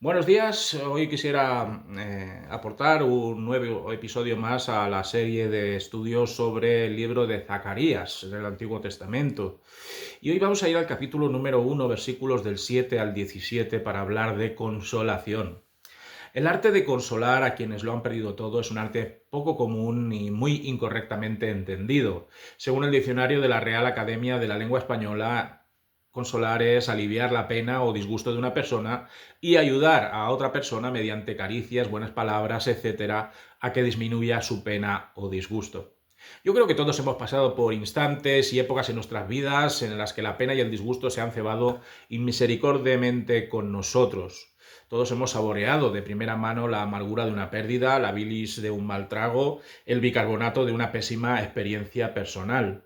Buenos días, hoy quisiera aportar un nuevo episodio más a la serie de estudios sobre el libro de Zacarías del Antiguo Testamento. Y hoy vamos a ir al capítulo número 1, versículos del 7 al 17, para hablar de consolación. El arte de consolar a quienes lo han perdido todo es un arte poco común y muy incorrectamente entendido. Según el diccionario de la Real Academia de la Lengua Española, consolar es aliviar la pena o disgusto de una persona y ayudar a otra persona mediante caricias, buenas palabras, etcétera, a que disminuya su pena o disgusto. Yo creo que todos hemos pasado por instantes y épocas en nuestras vidas en las que la pena y el disgusto se han cebado inmisericordiamente con nosotros. Todos hemos saboreado de primera mano la amargura de una pérdida, la bilis de un mal trago, el bicarbonato de una pésima experiencia personal.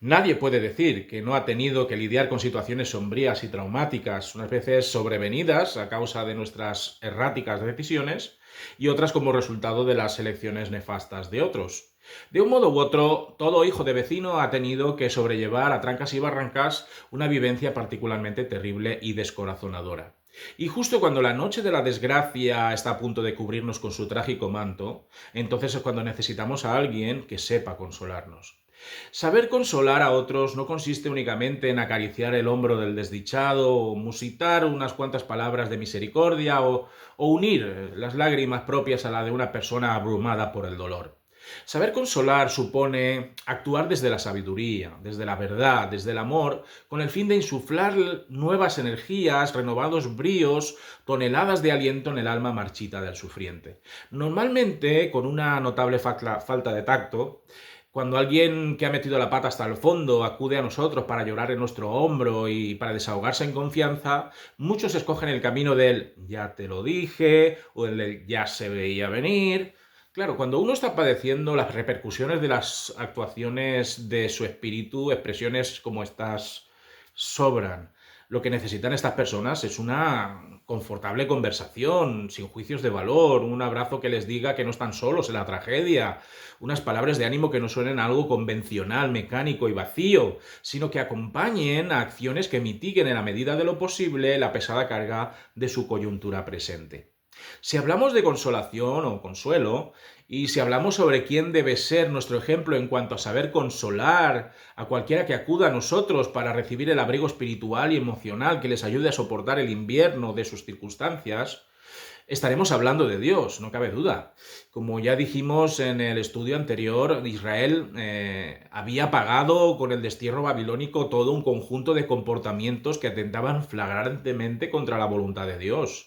Nadie puede decir que no ha tenido que lidiar con situaciones sombrías y traumáticas, unas veces sobrevenidas a causa de nuestras erráticas decisiones y otras como resultado de las elecciones nefastas de otros. De un modo u otro, todo hijo de vecino ha tenido que sobrellevar a trancas y barrancas una vivencia particularmente terrible y descorazonadora. Y justo cuando la noche de la desgracia está a punto de cubrirnos con su trágico manto, entonces es cuando necesitamos a alguien que sepa consolarnos. Saber consolar a otros no consiste únicamente en acariciar el hombro del desdichado o musitar unas cuantas palabras de misericordia o unir las lágrimas propias a la de una persona abrumada por el dolor. Saber consolar supone actuar desde la sabiduría, desde la verdad, desde el amor, con el fin de insuflar nuevas energías, renovados bríos, toneladas de aliento en el alma marchita del sufriente. Normalmente, con una notable falta de tacto, cuando alguien que ha metido la pata hasta el fondo acude a nosotros para llorar en nuestro hombro y para desahogarse en confianza, muchos escogen el camino del ya te lo dije o el del ya se veía venir. Claro, cuando uno está padeciendo las repercusiones de las actuaciones de su espíritu, expresiones como estas sobran. Lo que necesitan estas personas es una confortable conversación, sin juicios de valor, un abrazo que les diga que no están solos en la tragedia, unas palabras de ánimo que no suenen a algo convencional, mecánico y vacío, sino que acompañen a acciones que mitiguen en la medida de lo posible la pesada carga de su coyuntura presente. Si hablamos de consolación o consuelo, y si hablamos sobre quién debe ser nuestro ejemplo en cuanto a saber consolar a cualquiera que acuda a nosotros para recibir el abrigo espiritual y emocional que les ayude a soportar el invierno de sus circunstancias, estaremos hablando de Dios, no cabe duda. Como ya dijimos en el estudio anterior, Israel había pagado con el destierro babilónico todo un conjunto de comportamientos que atentaban flagrantemente contra la voluntad de Dios.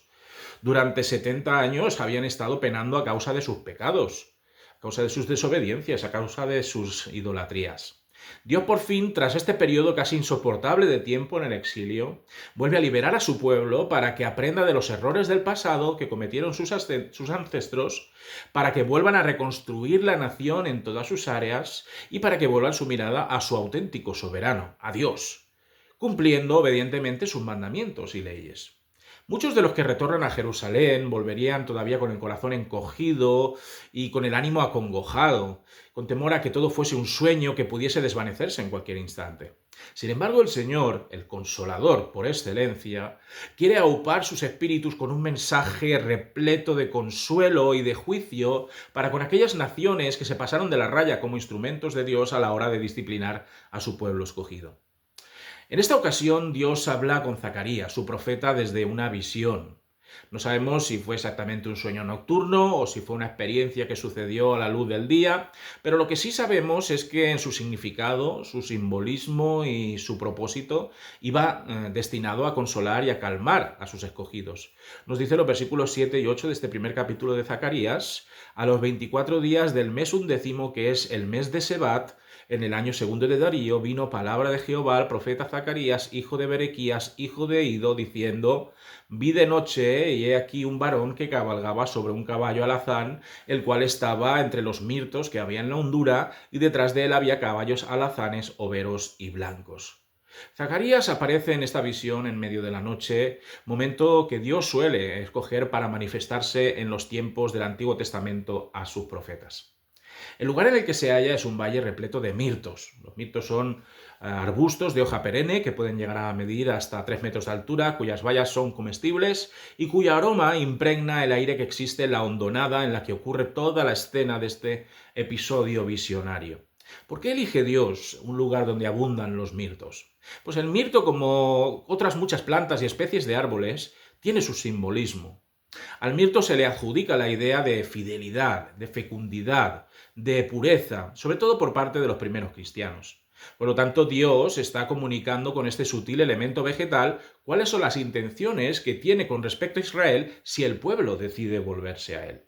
Durante 70 años habían estado penando a causa de sus pecados, a causa de sus desobediencias, a causa de sus idolatrías. Dios por fin, tras este periodo casi insoportable de tiempo en el exilio, vuelve a liberar a su pueblo para que aprenda de los errores del pasado que cometieron sus ancestros, para que vuelvan a reconstruir la nación en todas sus áreas y para que vuelvan su mirada a su auténtico soberano, a Dios, cumpliendo obedientemente sus mandamientos y leyes. Muchos de los que retornan a Jerusalén volverían todavía con el corazón encogido y con el ánimo acongojado, con temor a que todo fuese un sueño que pudiese desvanecerse en cualquier instante. Sin embargo, el Señor, el Consolador por excelencia, quiere aupar sus espíritus con un mensaje repleto de consuelo y de juicio para con aquellas naciones que se pasaron de la raya como instrumentos de Dios a la hora de disciplinar a su pueblo escogido. En esta ocasión Dios habla con Zacarías, su profeta, desde una visión. No sabemos si fue exactamente un sueño nocturno o si fue una experiencia que sucedió a la luz del día, pero lo que sí sabemos es que en su significado, su simbolismo y su propósito iba destinado a consolar y a calmar a sus escogidos. Nos dice los versículos 7 y 8 de este primer capítulo de Zacarías: a los 24 días del mes undécimo, que es el mes de Sebat, en el año segundo de Darío, vino palabra de Jehová al profeta Zacarías, hijo de Berequías, hijo de Ido, diciendo: vi de noche, y he aquí un varón que cabalgaba sobre un caballo alazán, el cual estaba entre los mirtos que había en la hondura, y detrás de él había caballos alazanes, overos y blancos. Zacarías aparece en esta visión en medio de la noche, momento que Dios suele escoger para manifestarse en los tiempos del Antiguo Testamento a sus profetas. El lugar en el que se halla es un valle repleto de mirtos. Los mirtos son arbustos de hoja perenne que pueden llegar a medir hasta 3 metros de altura, cuyas bayas son comestibles y cuyo aroma impregna el aire que existe en la hondonada en la que ocurre toda la escena de este episodio visionario. ¿Por qué elige Dios un lugar donde abundan los mirtos? Pues el mirto, como otras muchas plantas y especies de árboles, tiene su simbolismo. Al mirto se le adjudica la idea de fidelidad, de fecundidad, de pureza, sobre todo por parte de los primeros cristianos. Por lo tanto, Dios está comunicando con este sutil elemento vegetal cuáles son las intenciones que tiene con respecto a Israel si el pueblo decide volverse a él.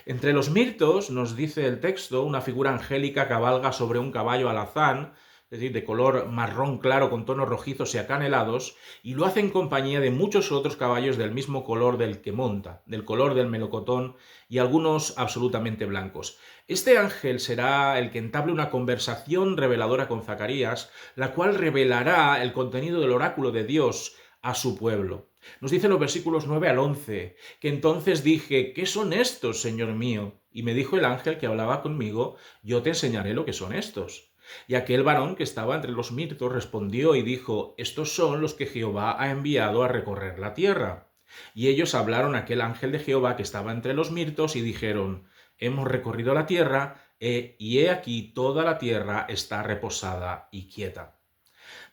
Entre los mirtos, nos dice el texto, una figura angélica cabalga sobre un caballo alazán, es decir, de color marrón claro con tonos rojizos y acanelados, y lo hace en compañía de muchos otros caballos del mismo color del que monta, del color del melocotón, y algunos absolutamente blancos. Este ángel será el que entable una conversación reveladora con Zacarías, la cual revelará el contenido del oráculo de Dios a su pueblo. Nos dice en los versículos 9 al 11, que entonces dije, ¿qué son estos, Señor mío? Y me dijo el ángel que hablaba conmigo, yo te enseñaré lo que son estos. Y aquel varón que estaba entre los mirtos respondió y dijo, estos son los que Jehová ha enviado a recorrer la tierra. Y ellos hablaron a aquel ángel de Jehová que estaba entre los mirtos y dijeron, hemos recorrido la tierra, y he aquí toda la tierra está reposada y quieta.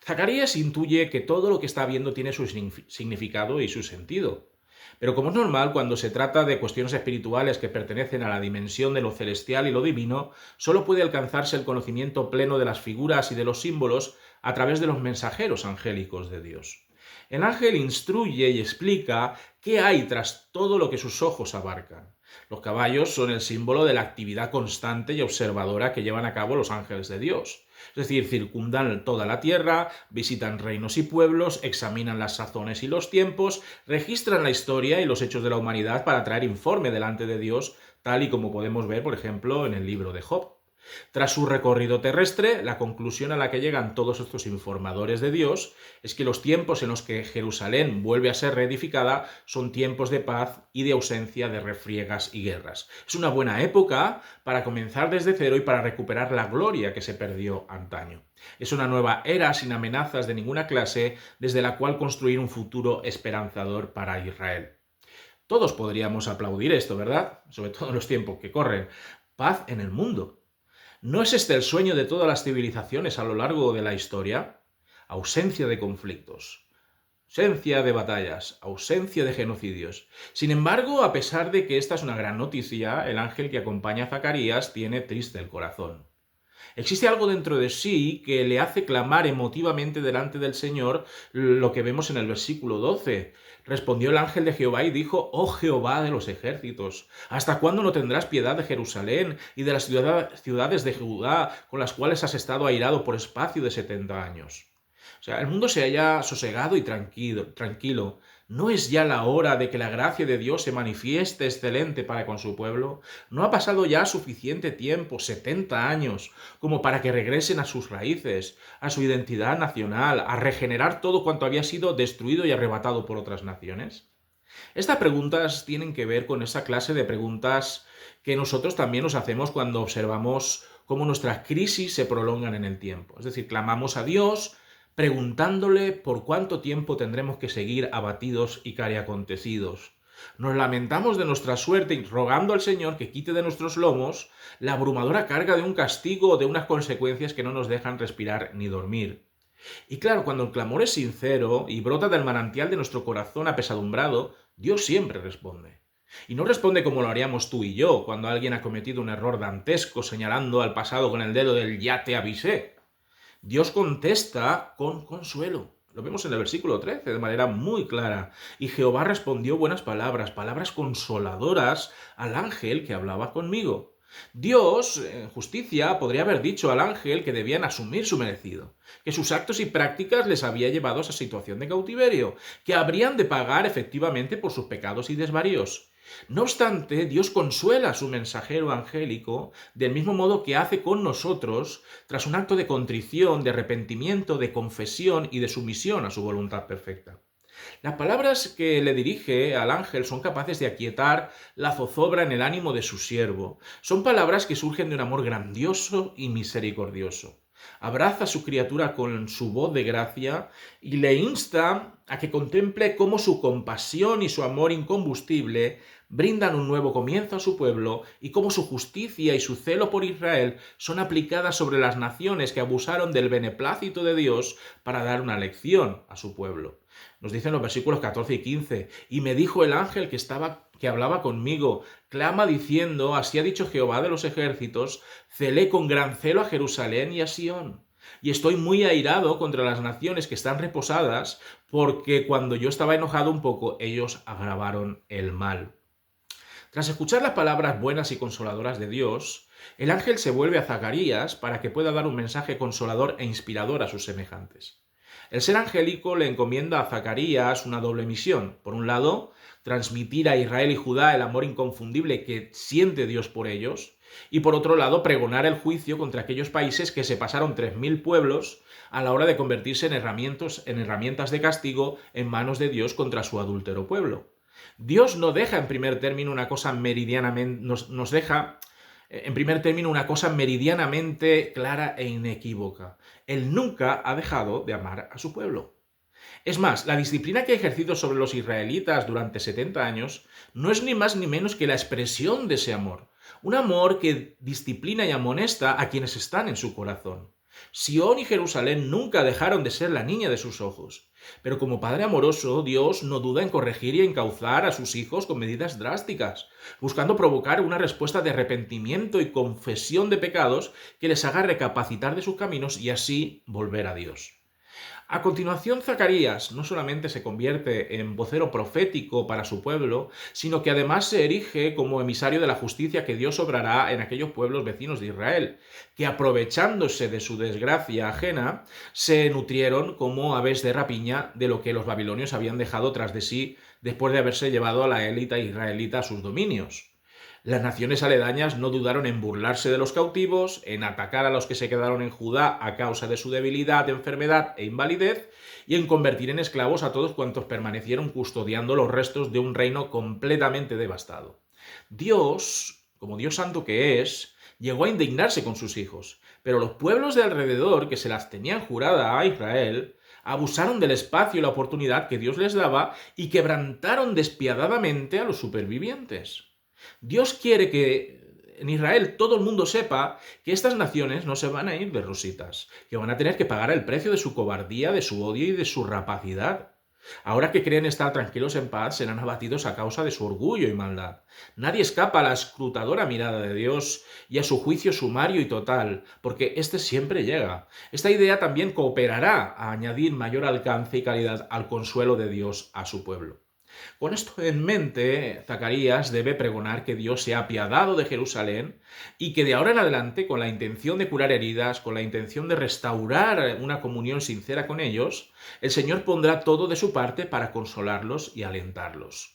Zacarías intuye que todo lo que está viendo tiene su significado y su sentido. Pero como es normal, cuando se trata de cuestiones espirituales que pertenecen a la dimensión de lo celestial y lo divino, solo puede alcanzarse el conocimiento pleno de las figuras y de los símbolos a través de los mensajeros angélicos de Dios. El ángel instruye y explica qué hay tras todo lo que sus ojos abarcan. Los caballos son el símbolo de la actividad constante y observadora que llevan a cabo los ángeles de Dios. Es decir, circundan toda la tierra, visitan reinos y pueblos, examinan las sazones y los tiempos, registran la historia y los hechos de la humanidad para traer informe delante de Dios, tal y como podemos ver, por ejemplo, en el libro de Job. Tras su recorrido terrestre, la conclusión a la que llegan todos estos informadores de Dios es que los tiempos en los que Jerusalén vuelve a ser reedificada son tiempos de paz y de ausencia de refriegas y guerras. Es una buena época para comenzar desde cero y para recuperar la gloria que se perdió antaño. Es una nueva era sin amenazas de ninguna clase desde la cual construir un futuro esperanzador para Israel. Todos podríamos aplaudir esto, ¿verdad? Sobre todo en los tiempos que corren. Paz en el mundo. ¿No es este el sueño de todas las civilizaciones a lo largo de la historia? Ausencia de conflictos, ausencia de batallas, ausencia de genocidios. Sin embargo, a pesar de que esta es una gran noticia, el ángel que acompaña a Zacarías tiene triste el corazón. Existe algo dentro de sí que le hace clamar emotivamente delante del Señor, lo que vemos en el versículo 12. Respondió el ángel de Jehová y dijo, oh Jehová de los ejércitos, ¿hasta cuándo no tendrás piedad de Jerusalén y de las ciudades de Judá con las cuales has estado airado por espacio de 70 años? O sea, el mundo se halla sosegado y tranquilo. ¿No es ya la hora de que la gracia de Dios se manifieste excelente para con su pueblo? ¿No ha pasado ya suficiente tiempo, 70 años, como para que regresen a sus raíces, a su identidad nacional, a regenerar todo cuanto había sido destruido y arrebatado por otras naciones? Estas preguntas tienen que ver con esa clase de preguntas que nosotros también nos hacemos cuando observamos cómo nuestras crisis se prolongan en el tiempo. Es decir, clamamos a Dios preguntándole por cuánto tiempo tendremos que seguir abatidos y cariacontecidos. Nos lamentamos de nuestra suerte y rogando al Señor que quite de nuestros lomos la abrumadora carga de un castigo o de unas consecuencias que no nos dejan respirar ni dormir. Y claro, cuando el clamor es sincero y brota del manantial de nuestro corazón apesadumbrado, Dios siempre responde. Y no responde como lo haríamos tú y yo, cuando alguien ha cometido un error dantesco señalando al pasado con el dedo del ya te avisé. Dios contesta con consuelo. Lo vemos en el versículo 13 de manera muy clara. Y Jehová respondió buenas palabras, palabras consoladoras al ángel que hablaba conmigo. Dios, en justicia, podría haber dicho al ángel que debían asumir su merecido, que sus actos y prácticas les había llevado a esa situación de cautiverio, que habrían de pagar efectivamente por sus pecados y desvaríos. No obstante, Dios consuela a su mensajero angélico del mismo modo que hace con nosotros tras un acto de contrición, de arrepentimiento, de confesión y de sumisión a su voluntad perfecta. Las palabras que le dirige al ángel son capaces de aquietar la zozobra en el ánimo de su siervo. Son palabras que surgen de un amor grandioso y misericordioso. Abraza a su criatura con su voz de gracia y le insta a que contemple cómo su compasión y su amor incombustible brindan un nuevo comienzo a su pueblo y cómo su justicia y su celo por Israel son aplicadas sobre las naciones que abusaron del beneplácito de Dios para dar una lección a su pueblo. Nos dicen los versículos 14 y 15, y me dijo el ángel que hablaba conmigo, clama diciendo, así ha dicho Jehová de los ejércitos, celé con gran celo a Jerusalén y a Sión. Y estoy muy airado contra las naciones que están reposadas, porque cuando yo estaba enojado un poco, ellos agravaron el mal. Tras escuchar las palabras buenas y consoladoras de Dios, el ángel se vuelve a Zacarías para que pueda dar un mensaje consolador e inspirador a sus semejantes. El ser angélico le encomienda a Zacarías una doble misión. Por un lado, transmitir a Israel y Judá el amor inconfundible que siente Dios por ellos, y por otro lado, pregonar el juicio contra aquellos países que se pasaron 3000 pueblos a la hora de convertirse en herramientas de castigo en manos de Dios contra su adúltero pueblo. Dios no deja en primer término una cosa meridianamente, nos deja en primer término una cosa meridianamente clara e inequívoca. Él nunca ha dejado de amar a su pueblo. Es más, la disciplina que ha ejercido sobre los israelitas durante 70 años no es ni más ni menos que la expresión de ese amor. Un amor que disciplina y amonesta a quienes están en su corazón. Sión y Jerusalén nunca dejaron de ser la niña de sus ojos. Pero como Padre amoroso, Dios no duda en corregir y encauzar a sus hijos con medidas drásticas, buscando provocar una respuesta de arrepentimiento y confesión de pecados que les haga recapacitar de sus caminos y así volver a Dios. A continuación, Zacarías no solamente se convierte en vocero profético para su pueblo, sino que además se erige como emisario de la justicia que Dios obrará en aquellos pueblos vecinos de Israel, que aprovechándose de su desgracia ajena, se nutrieron como aves de rapiña de lo que los babilonios habían dejado tras de sí después de haberse llevado a la élite israelita a sus dominios. Las naciones aledañas no dudaron en burlarse de los cautivos, en atacar a los que se quedaron en Judá a causa de su debilidad, enfermedad e invalidez, y en convertir en esclavos a todos cuantos permanecieron custodiando los restos de un reino completamente devastado. Dios, como Dios santo que es, llegó a indignarse con sus hijos, pero los pueblos de alrededor, que se las tenían jurada a Israel, abusaron del espacio y la oportunidad que Dios les daba y quebrantaron despiadadamente a los supervivientes. Dios quiere que en Israel todo el mundo sepa que estas naciones no se van a ir de rositas, que van a tener que pagar el precio de su cobardía, de su odio y de su rapacidad. Ahora que creen estar tranquilos en paz, serán abatidos a causa de su orgullo y maldad. Nadie escapa a la escrutadora mirada de Dios y a su juicio sumario y total, porque éste siempre llega. Esta idea también cooperará a añadir mayor alcance y calidad al consuelo de Dios a su pueblo. Con esto en mente, Zacarías debe pregonar que Dios se ha apiadado de Jerusalén y que de ahora en adelante, con la intención de curar heridas, con la intención de restaurar una comunión sincera con ellos, el Señor pondrá todo de su parte para consolarlos y alentarlos.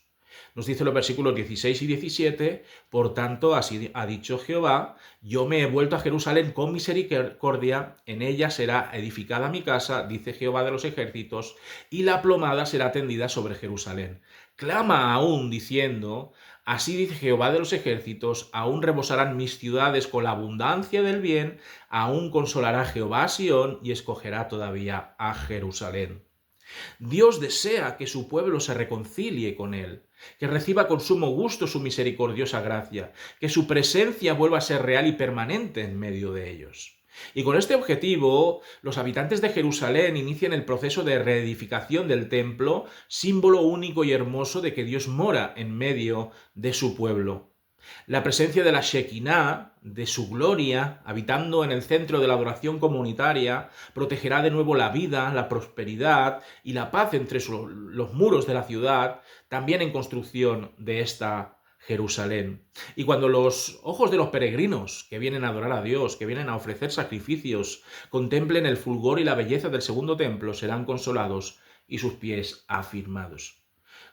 Nos dice los versículos 16 y 17, por tanto, así ha dicho Jehová, yo me he vuelto a Jerusalén con misericordia, en ella será edificada mi casa, dice Jehová de los ejércitos, y la plomada será tendida sobre Jerusalén. Clama aún diciendo, así dice Jehová de los ejércitos, aún rebosarán mis ciudades con la abundancia del bien, aún consolará Jehová a Sión y escogerá todavía a Jerusalén. Dios desea que su pueblo se reconcilie con Él, que reciba con sumo gusto su misericordiosa gracia, que su presencia vuelva a ser real y permanente en medio de ellos. Y con este objetivo, los habitantes de Jerusalén inician el proceso de reedificación del templo, símbolo único y hermoso de que Dios mora en medio de su pueblo. La presencia de la Shekinah, de su gloria, habitando en el centro de la adoración comunitaria, protegerá de nuevo la vida, la prosperidad y la paz entre los muros de la ciudad, también en construcción de esta Jerusalén. Y cuando los ojos de los peregrinos que vienen a adorar a Dios, que vienen a ofrecer sacrificios, contemplen el fulgor y la belleza del segundo templo, serán consolados y sus pies afirmados.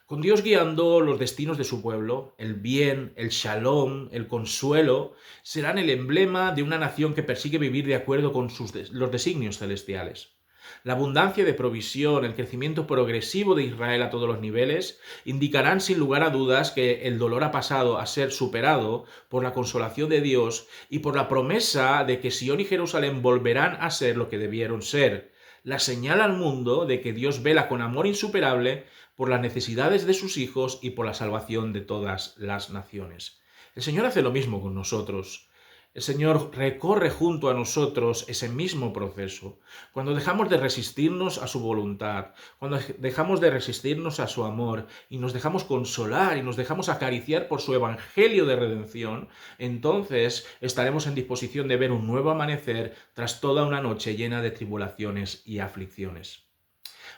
Con Dios guiando los destinos de su pueblo, el bien, el shalom, el consuelo, serán el emblema de una nación que persigue vivir de acuerdo con los designios celestiales. La abundancia de provisión, el crecimiento progresivo de Israel a todos los niveles, indicarán sin lugar a dudas que el dolor ha pasado a ser superado por la consolación de Dios y por la promesa de que Sion y Jerusalén volverán a ser lo que debieron ser, la señal al mundo de que Dios vela con amor insuperable por las necesidades de sus hijos y por la salvación de todas las naciones. El Señor hace lo mismo con nosotros. El Señor recorre junto a nosotros ese mismo proceso. Cuando dejamos de resistirnos a su voluntad, cuando dejamos de resistirnos a su amor y nos dejamos consolar y nos dejamos acariciar por su evangelio de redención, entonces estaremos en disposición de ver un nuevo amanecer tras toda una noche llena de tribulaciones y aflicciones.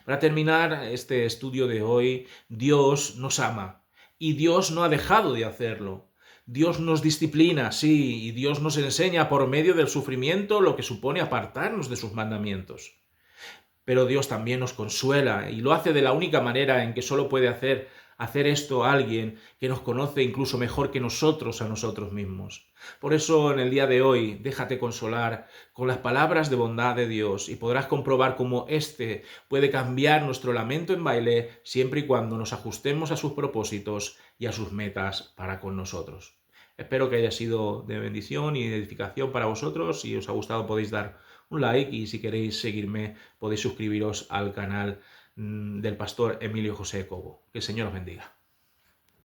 Para terminar este estudio de hoy, Dios nos ama y Dios no ha dejado de hacerlo. Dios nos disciplina, sí, y Dios nos enseña por medio del sufrimiento lo que supone apartarnos de sus mandamientos. Pero Dios también nos consuela y lo hace de la única manera en que solo puede hacer esto alguien que nos conoce incluso mejor que nosotros a nosotros mismos. Por eso en el día de hoy déjate consolar con las palabras de bondad de Dios y podrás comprobar cómo éste puede cambiar nuestro lamento en baile siempre y cuando nos ajustemos a sus propósitos y a sus metas para con nosotros. Espero que haya sido de bendición y de edificación para vosotros. Si os ha gustado podéis dar un like y si queréis seguirme podéis suscribiros al canal del pastor Emilio José Cobo. Que el Señor os bendiga.